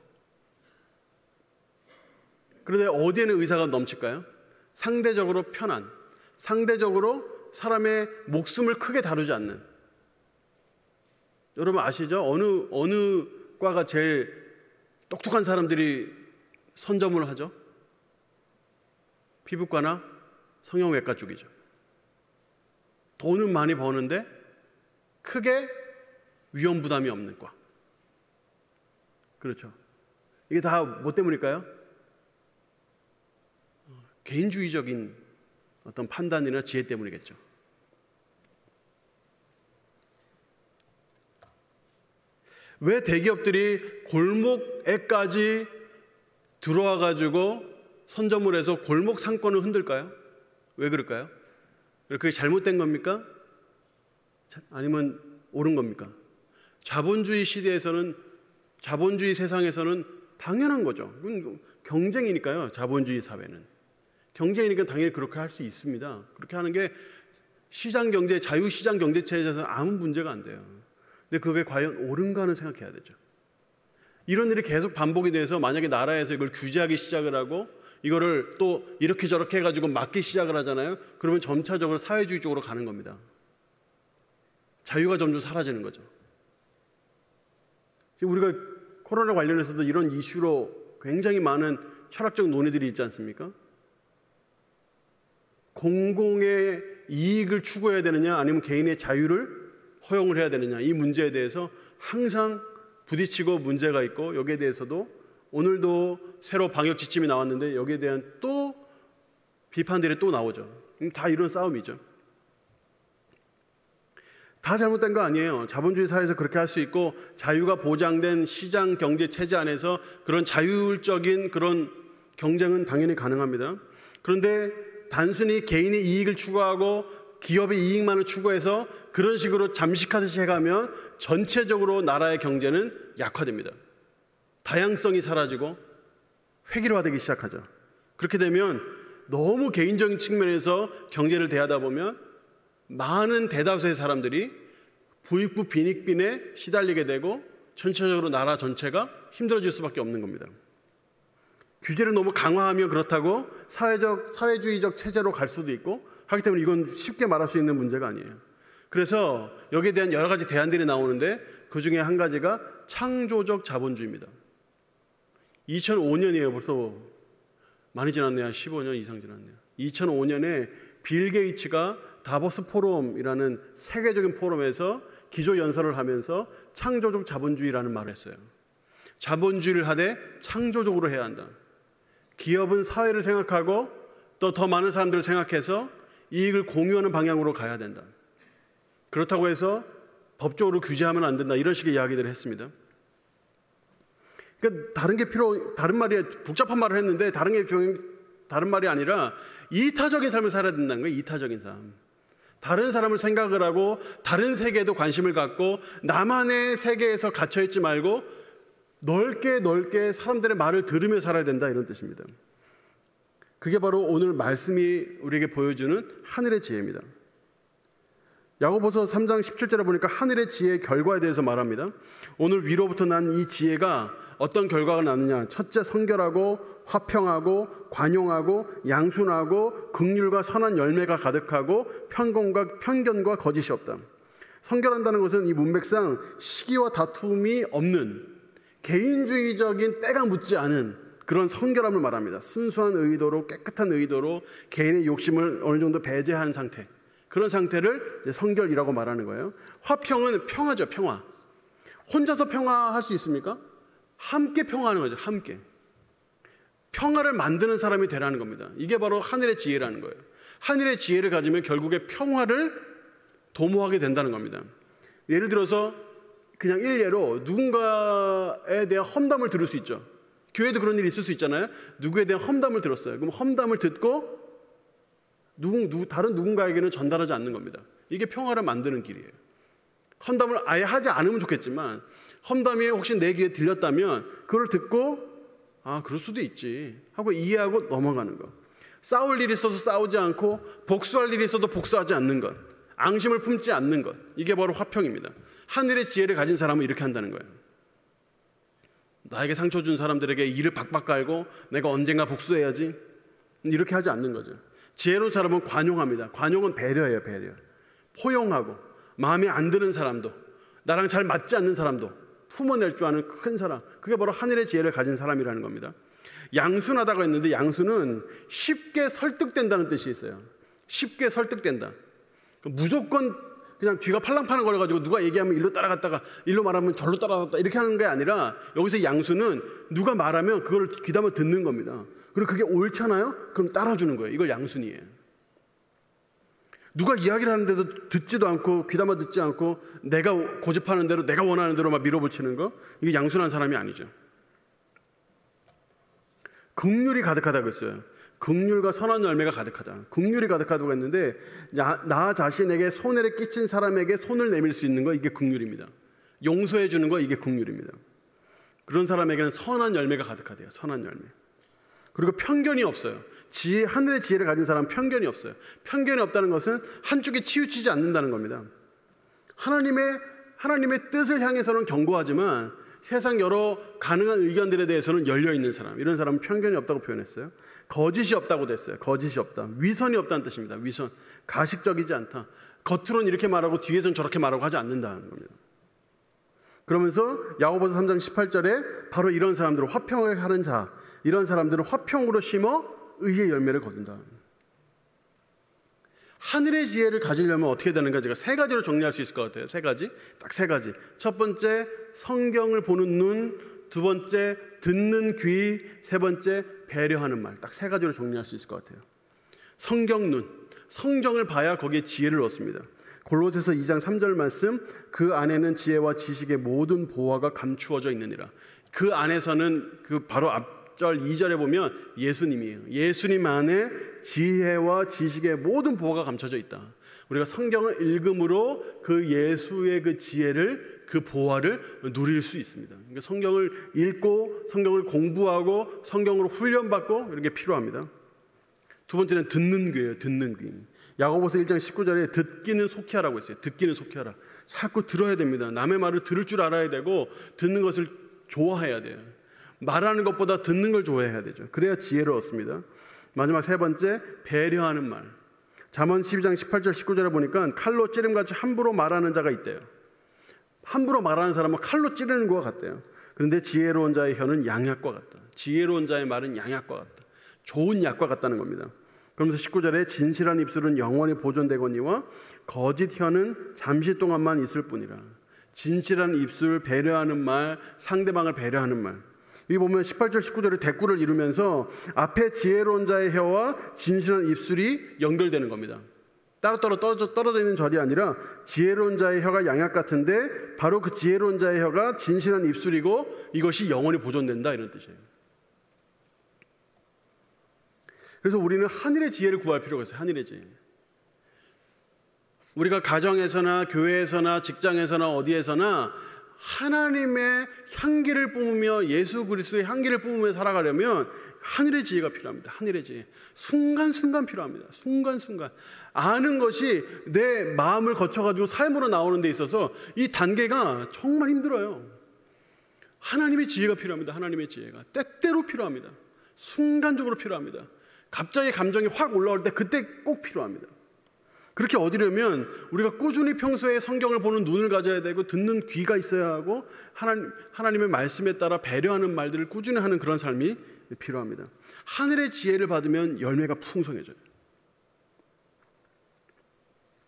Speaker 1: 그런데 어디에는 의사가 넘칠까요? 상대적으로 편한, 상대적으로 사람의 목숨을 크게 다루지 않는. 여러분 아시죠? 어느 과가 제일 똑똑한 사람들이 선점을 하죠? 피부과나 성형외과 쪽이죠. 돈은 많이 버는데 크게 위험 부담이 없는 과. 그렇죠. 이게 다 뭐 때문일까요? 개인주의적인 어떤 판단이나 지혜 때문이겠죠. 왜 대기업들이 골목에까지 들어와 가지고 선점을 해서 골목 상권을 흔들까요? 왜 그럴까요? 그게 잘못된 겁니까? 아니면 옳은 겁니까? 자본주의 시대에서는, 자본주의 세상에서는 당연한 거죠. 경쟁이니까요. 자본주의 사회는 경쟁이니까 당연히 그렇게 할 수 있습니다. 그렇게 하는 게 시장 경제, 자유시장 경제 체제에서는 아무 문제가 안 돼요. 근데 그게 과연 옳은가는 생각해야 되죠. 이런 일이 계속 반복이 돼서 만약에 나라에서 이걸 규제하기 시작을 하고 이거를 또 이렇게 저렇게 해가지고 막기 시작을 하잖아요. 그러면 점차적으로 사회주의 쪽으로 가는 겁니다. 자유가 점점 사라지는 거죠. 지금 우리가 코로나 관련해서도 이런 이슈로 굉장히 많은 철학적 논의들이 있지 않습니까? 공공의 이익을 추구해야 되느냐 아니면 개인의 자유를 허용을 해야 되느냐, 이 문제에 대해서 항상 부딪히고 문제가 있고, 여기에 대해서도 오늘도 새로 방역 지침이 나왔는데 여기에 대한 또 비판들이 또 나오죠. 다 이런 싸움이죠. 다 잘못된 거 아니에요. 자본주의 사회에서 그렇게 할 수 있고 자유가 보장된 시장 경제 체제 안에서 그런 자율적인 그런 경쟁은 당연히 가능합니다. 그런데 단순히 개인의 이익을 추구하고 기업의 이익만을 추구해서 그런 식으로 잠식하듯이 해가면 전체적으로 나라의 경제는 약화됩니다. 다양성이 사라지고 획일화되기 시작하죠. 그렇게 되면 너무 개인적인 측면에서 경제를 대하다 보면 많은 대다수의 사람들이 부익부 빈익빈에 시달리게 되고 전체적으로 나라 전체가 힘들어질 수밖에 없는 겁니다. 규제를 너무 강화하면 그렇다고 사회주의적 체제로 갈 수도 있고 하기 때문에 이건 쉽게 말할 수 있는 문제가 아니에요. 그래서 여기에 대한 여러 가지 대안들이 나오는데 그 중에 한 가지가 창조적 자본주의입니다. 2005년이에요. 벌써 많이 지났네요. 15년 이상 지났네요. 2005년에 빌 게이츠가 다보스 포럼이라는 세계적인 포럼에서 기조연설을 하면서 창조적 자본주의라는 말을 했어요. 자본주의를 하되 창조적으로 해야 한다. 기업은 사회를 생각하고 또 더 많은 사람들을 생각해서 이익을 공유하는 방향으로 가야 된다. 그렇다고 해서 법적으로 규제하면 안 된다. 이런 식의 이야기들을 했습니다. 그러니까 다른 말이 복잡한 말을 했는데 다른 말이 아니라 이타적인 삶을 살아야 된다는 거예요. 이타적인 삶. 다른 사람을 생각을 하고 다른 세계에도 관심을 갖고 나만의 세계에서 갇혀있지 말고 넓게 사람들의 말을 들으며 살아야 된다. 이런 뜻입니다. 그게 바로 오늘 말씀이 우리에게 보여주는 하늘의 지혜입니다. 야고보서 3장 17절에 보니까 하늘의 지혜의 결과에 대해서 말합니다. 오늘 위로부터 난 이 지혜가 어떤 결과가 나느냐. 첫째, 성결하고 화평하고 관용하고 양순하고 긍휼과 선한 열매가 가득하고 편견과 거짓이 없다. 성결한다는 것은 이 문맥상 시기와 다툼이 없는 개인주의적인 때가 묻지 않은 그런 성결함을 말합니다. 순수한 의도로, 깨끗한 의도로 개인의 욕심을 어느 정도 배제한 상태, 그런 상태를 성결이라고 말하는 거예요. 화평은 평화죠. 평화. 혼자서 평화할 수 있습니까? 함께 평화하는 거죠. 함께 평화를 만드는 사람이 되라는 겁니다. 이게 바로 하늘의 지혜라는 거예요. 하늘의 지혜를 가지면 결국에 평화를 도모하게 된다는 겁니다. 예를 들어서 그냥 일례로 누군가에 대한 험담을 들을 수 있죠. 교회도 그런 일이 있을 수 있잖아요. 누구에 대한 험담을 들었어요. 그럼 험담을 듣고 다른 누군가에게는 전달하지 않는 겁니다. 이게 평화를 만드는 길이에요. 험담을 아예 하지 않으면 좋겠지만 험담이 혹시 내 귀에 들렸다면 그걸 듣고 그럴 수도 있지 하고 이해하고 넘어가는 것. 싸울 일이 있어서 싸우지 않고 복수할 일이 있어도 복수하지 않는 것. 앙심을 품지 않는 것. 이게 바로 화평입니다. 하늘의 지혜를 가진 사람은 이렇게 한다는 거예요. 나에게 상처 준 사람들에게 이를 박박 깔고 내가 언젠가 복수해야지 이렇게 하지 않는 거죠. 지혜로운 사람은 관용합니다. 관용은 배려예요. 배려. 포용하고 마음에 안 드는 사람도 나랑 잘 맞지 않는 사람도 품어낼 줄 아는 큰 사람, 그게 바로 하늘의 지혜를 가진 사람이라는 겁니다. 양순하다고 했는데 양순은 쉽게 설득된다는 뜻이 있어요. 쉽게 설득된다. 무조건 그냥 귀가 팔랑팔랑 거려가지고 누가 얘기하면 일로 따라갔다가 일로 말하면 절로 따라갔다 이렇게 하는 게 아니라 여기서 양순은 누가 말하면 그걸 귀담아 듣는 겁니다. 그리고 그게 옳잖아요? 그럼 따라주는 거예요. 이걸 양순이에요. 누가 이야기를 하는데도 듣지도 않고 귀담아 듣지 않고 내가 고집하는 대로 내가 원하는 대로 막 밀어붙이는 거, 이게 양순한 사람이 아니죠. 긍휼이 가득하다고 했어요. 긍휼과 선한 열매가 가득하다. 긍휼이 가득하다고 했는데 나 자신에게 손해를 끼친 사람에게 손을 내밀 수 있는 거, 이게 긍휼입니다. 용서해 주는 거, 이게 긍휼입니다. 그런 사람에게는 선한 열매가 가득하대요. 선한 열매. 그리고 편견이 없어요. 하늘의 지혜를 가진 사람은 편견이 없어요. 편견이 없다는 것은 한쪽에 치우치지 않는다는 겁니다. 하나님의 뜻을 향해서는 견고하지만 세상 여러 가능한 의견들에 대해서는 열려있는 사람, 이런 사람은 편견이 없다고 표현했어요. 거짓이 없다고 됐어요. 거짓이 없다. 위선이 없다는 뜻입니다. 위선. 가식적이지 않다. 겉으로는 이렇게 말하고 뒤에서는 저렇게 말하고 하지 않는다는 겁니다. 그러면서 야고보서 3장 18절에 바로 이런 사람들은 화평을 하는 자, 이런 사람들은 화평으로 심어 의의 열매를 거둔다. 하늘의 지혜를 가지려면 어떻게 되는가 제가 세 가지로 정리할 수 있을 것 같아요. 세 가지. 딱 세 가지. 첫 번째, 성경을 보는 눈. 두 번째, 듣는 귀. 세 번째, 배려하는 말. 딱 세 가지로 정리할 수 있을 것 같아요. 성경 눈. 성경을 봐야 거기에 지혜를 얻습니다. 골로새서 2장 3절 말씀, 그 안에는 지혜와 지식의 모든 보화가 감추어져 있느니라. 그 안에서는 그 바로 앞절 2절에 보면 예수님이에요. 예수님 안에 지혜와 지식의 모든 보화가 감춰져 있다. 우리가 성경을 읽음으로 그 예수의 그 지혜를, 그 보화를 누릴 수 있습니다. 그러니까 성경을 읽고 성경을 공부하고 성경으로 훈련받고 이런 게 필요합니다. 두 번째는 듣는 귀예요. 듣는 귀. 야고보서 1장 19절에 듣기는 속히 하라고 했어요. 듣기는 속히 하라. 자꾸 들어야 됩니다. 남의 말을 들을 줄 알아야 되고 듣는 것을 좋아해야 돼요. 말하는 것보다 듣는 걸 좋아해야 되죠. 그래야 지혜를 얻습니다. 마지막 세 번째, 배려하는 말. 잠언 12장 18절 19절에 보니까 칼로 찌름같이 함부로 말하는 자가 있대요. 함부로 말하는 사람은 칼로 찌르는 것과 같대요. 그런데 지혜로운 자의 혀는 양약과 같다. 지혜로운 자의 말은 양약과 같다. 좋은 약과 같다는 겁니다. 그러면서 19절에 진실한 입술은 영원히 보존되거니와 거짓 혀는 잠시 동안만 있을 뿐이라. 진실한 입술, 배려하는 말, 상대방을 배려하는 말. 여기 보면 18절 19절에 대꾸를 이루면서 앞에 지혜로운 자의 혀와 진실한 입술이 연결되는 겁니다. 따로따로 떨어져 있는 절이 아니라 지혜로운 자의 혀가 양약 같은데 바로 그 지혜로운 자의 혀가 진실한 입술이고 이것이 영원히 보존된다, 이런 뜻이에요. 그래서 우리는 하늘의 지혜를 구할 필요가 있어요. 하늘의 지혜. 우리가 가정에서나 교회에서나 직장에서나 어디에서나 하나님의 향기를 뿜으며 예수 그리스도의 향기를 뿜으며 살아가려면 하늘의 지혜가 필요합니다. 하늘의 지혜. 순간순간 필요합니다. 순간순간. 아는 것이 내 마음을 거쳐가지고 삶으로 나오는 데 있어서 이 단계가 정말 힘들어요. 하나님의 지혜가 필요합니다. 하나님의 지혜가. 때때로 필요합니다. 순간적으로 필요합니다. 갑자기 감정이 확 올라올 때 그때 꼭 필요합니다. 그렇게 얻으려면 우리가 꾸준히 평소에 성경을 보는 눈을 가져야 되고 듣는 귀가 있어야 하고 하나님의 말씀에 따라 배려하는 말들을 꾸준히 하는 그런 삶이 필요합니다. 하늘의 지혜를 받으면 열매가 풍성해져요.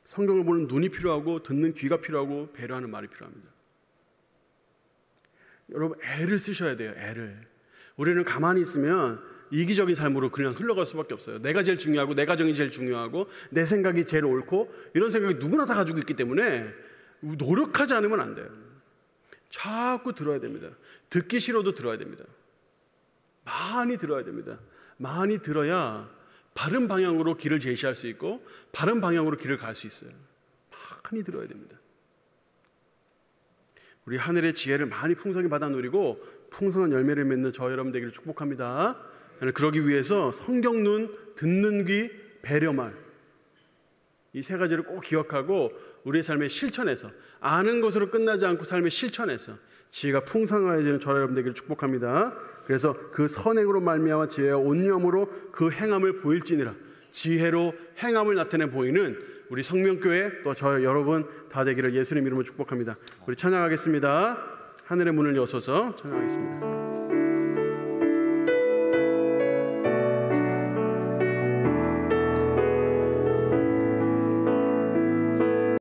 Speaker 1: 성경을 보는 눈이 필요하고 듣는 귀가 필요하고 배려하는 말이 필요합니다. 여러분, 애를 쓰셔야 돼요. 애를. 우리는 가만히 있으면 이기적인 삶으로 그냥 흘러갈 수밖에 없어요. 내가 제일 중요하고 내 가정이 제일 중요하고 내 생각이 제일 옳고 이런 생각이 누구나 다 가지고 있기 때문에 노력하지 않으면 안 돼요. 자꾸 들어야 됩니다. 듣기 싫어도 들어야 됩니다. 많이 들어야 됩니다. 많이 들어야 바른 방향으로 길을 제시할 수 있고 바른 방향으로 길을 갈 수 있어요. 많이 들어야 됩니다. 우리 하늘의 지혜를 많이 풍성히 받아 누리고 풍성한 열매를 맺는 저 여러분 되기를 축복합니다. 그러기 위해서 성경 눈, 듣는 귀, 배려말, 이 세 가지를 꼭 기억하고 우리의 삶의 실천에서, 아는 것으로 끝나지 않고 삶의 실천에서 지혜가 풍성해지는 저와 여러분 되기를 축복합니다. 그래서 그 선행으로 말미암아 지혜와 온유함으로 그 행함을 보일지니라. 지혜로 행함을 나타내 보이는 우리 성명교회 또 저 여러분 다 되기를 예수님 이름으로 축복합니다. 우리 찬양하겠습니다. 하늘의 문을 여서서 찬양하겠습니다.